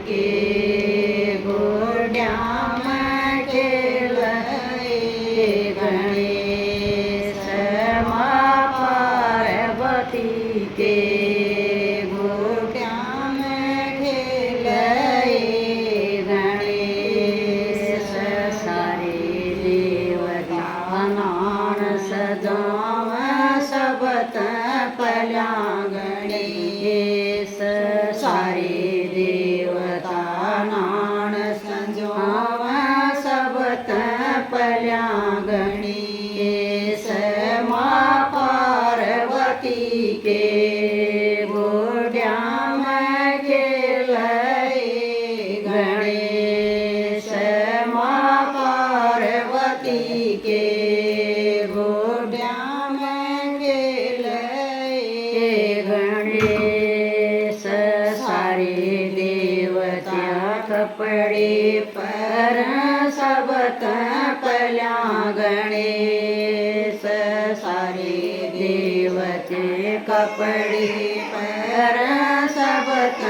के घोड्याम खेलय गणेश माँ पार्वती के घोड्याम खेलय गणेश सारे देवता नान सजाव सबत पल्या गणेश सारे देवता नान सजाव सबत पल्या गणेश माँ पार्वती के घोड्याम खेलय गणेश माँ पार्वती के घोड्याम खेलय गणेश सारे देवता कपड़े पर सबत पल्या गणेश सारे देवते कपड़े पर सबत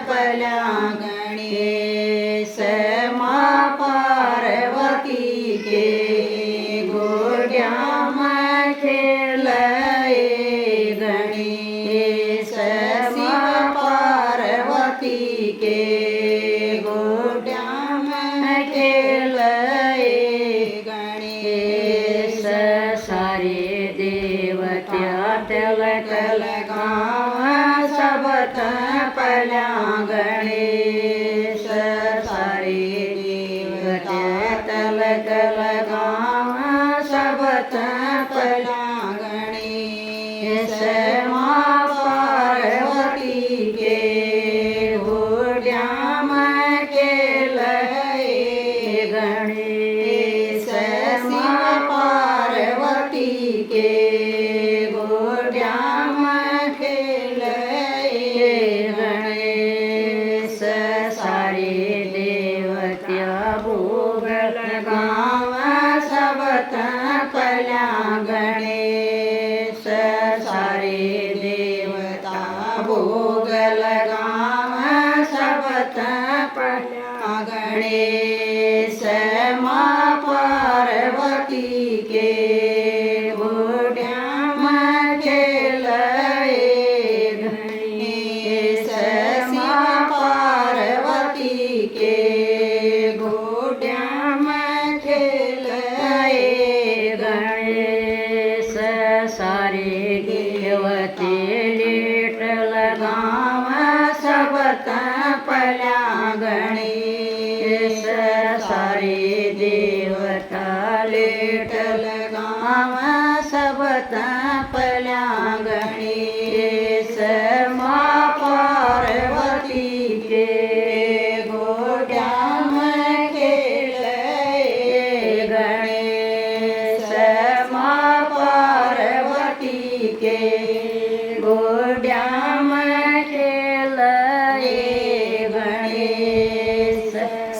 पल्या गणेश माँ पार्वती के घोड्याम खेलय गणेश माँ पार्वती के घोड्याम खेलय गणेश सारे देवत्या तल तल गाव सबत पल्या गणेश सारे देवत्या तल तल गाव सबत पल्या गणेश माँ पार्वती के घोड्याम खेलय गणेश माँ पार्वती के घोड्याम खेलय गणेश सारे देवत्या भोग लगाव सबत पल्या गणेश सारे देवता भोग लगाव सबत पल्या गणेश माँ पार्वती के घोड्याम खेलय गणेश माँ पार्वती के घोड्याम खेलय गणेश सारे देवते लेट लगाव सबत पल्या गणेश सारे देवता लेट लगाव सबत पल्या गणेश माँ पार्वती के घोड्याम खेलय गणेश माँ पार्वती के घोड्याम खेलय गणेश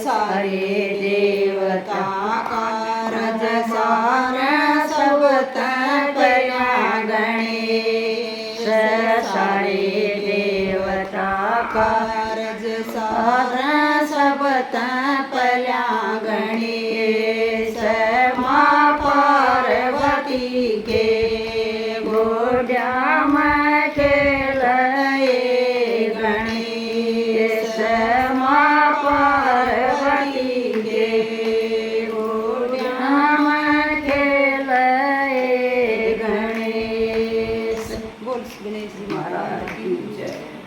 सारे देवता कारज सार सबत पल्या गणेश सारे देवता कारज सार सबत पल्या गणेश माँ पार्वती के घोड्याम खेलय गणेश माँ पार्वती के घोड्याम खेलय गणेश। बोल गणेश जी महाराज की जय।